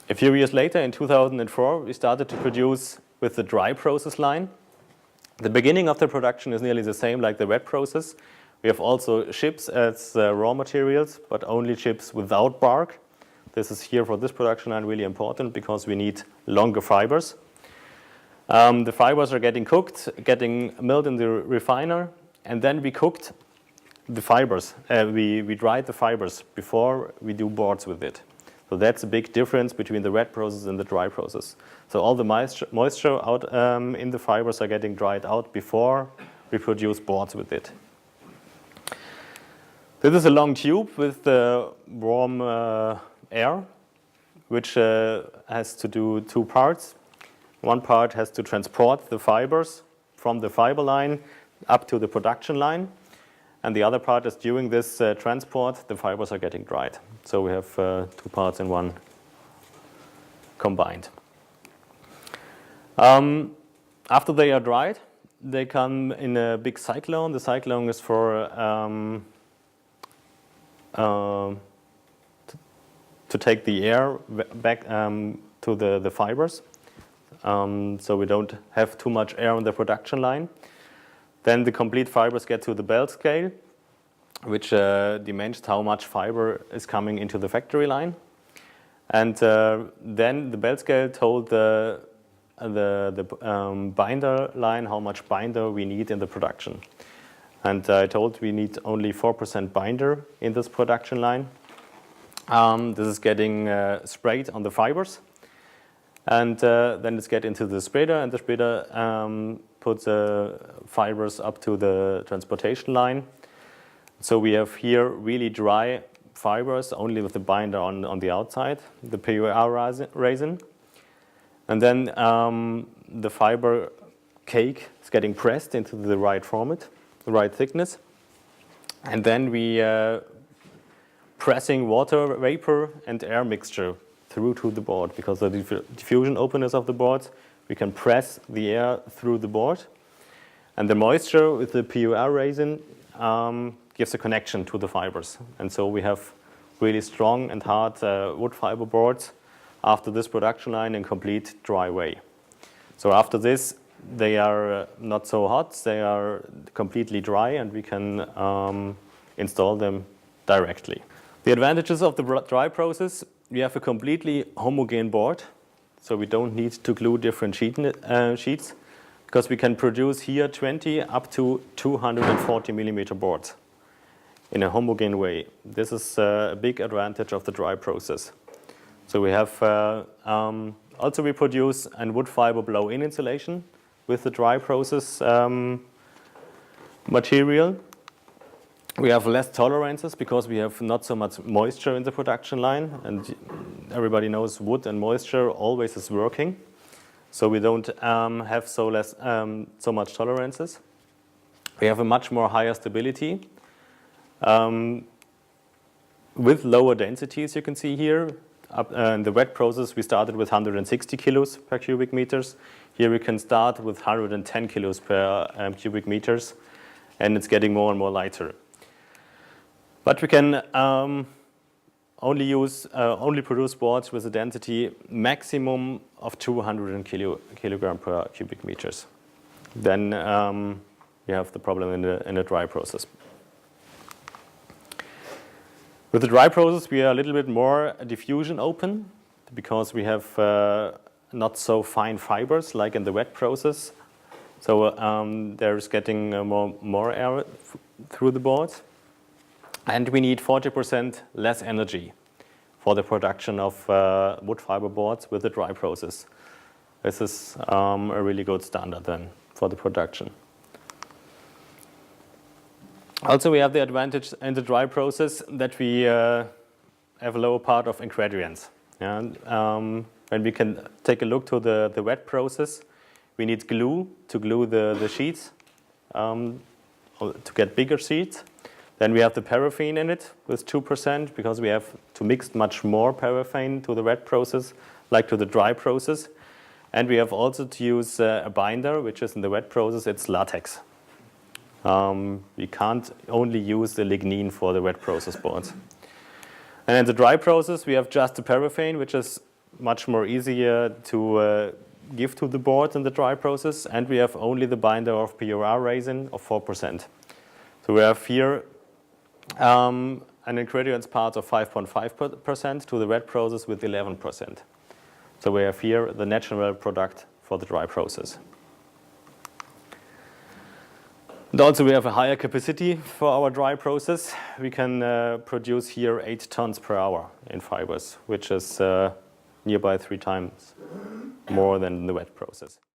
A few years later, in 2004, we started to produce with the dry process line. The beginning of the production is nearly the same like the wet process. We have also chips as raw materials, but only chips without bark. This is here for this production line really important because we need longer fibers. The fibers are getting cooked, getting milled in the refiner, and then we cooked the fibers. We dried the fibers before we do boards with it. So that's a big difference between the wet process and the dry process. So all the moisture out in the fibers are getting dried out before we produce boards with it. This is a long tube with warm air, which has to do two parts. One part has to transport the fibers from the fiber line up to the production line. And the other part is during this transport, the fibers are getting dried. So we have two parts in one combined. After they are dried, they come in a big cyclone. The cyclone is for to take the air back to the fibers. So we don't have too much air on the production line. Then the complete fibers get to the belt scale, which dimensions how much fiber is coming into the factory line. And then the belt scale told the binder line how much binder we need in the production. And I told we need only 4% binder in this production line. This is getting sprayed on the fibers. And then it's get into the spreader, and the spreader puts the fibers up to the transportation line. So we have here really dry fibers, only with the binder on the outside, the PUR resin. And then the fiber cake is getting pressed into the right format, the right thickness. And then we pressing water vapor and air mixture through to the board, because of the diffusion openness of the board, we can press the air through the board. And the moisture with the PUR resin gives a connection to the fibers. And so we have really strong and hard wood fiber boards after this production line in complete dry way. So after this, they are not so hot, they are completely dry, and we can install them directly. The advantages of the dry process: we have a completely homogeneous board, so we don't need to glue different sheets, because we can produce here 20 up to 240 millimeter boards in a homogeneous way. This is a big advantage of the dry process. So we have also we produce a wood fiber blow-in insulation with the dry process material. We have less tolerances because we have not so much moisture in the production line, and everybody knows wood and moisture always is working. So we don't have so much tolerances. We have a much more higher stability with lower densities. You can see here. In the wet process, we started with 160 kilos per cubic meters. Here we can start with 110 kilos per cubic meters, and it's getting more and more lighter. But we can only produce boards with a density maximum of 200 kilogram per cubic meters. Then we have the problem in a dry process. With the dry process, we are a little bit more diffusion open because we have not so fine fibers like in the wet process. So there's getting more air through the board. And we need 40% less energy for the production of wood fiber boards with the dry process. This is a really good standard then for the production. Also, we have the advantage in the dry process that we have a lower part of ingredients. And when we can take a look to the wet process, we need glue to glue the sheets to get bigger sheets. Then we have the paraffin in it with 2% because we have to mix much more paraffin to the wet process like to the dry process. And we have also to use a binder, which is in the wet process, it's latex. We can't only use the lignin for the wet process boards. And in the dry process, we have just the paraffin, which is much more easier to give to the board in the dry process, and we have only the binder of PUR resin of 4%. So we have here an ingredients part of 5.5% to the wet process with 11%. So we have here the natural product for the dry process. And also we have a higher capacity for our dry process. We can produce here 8 tons per hour in fibers, which is nearby 3 times more than the wet process.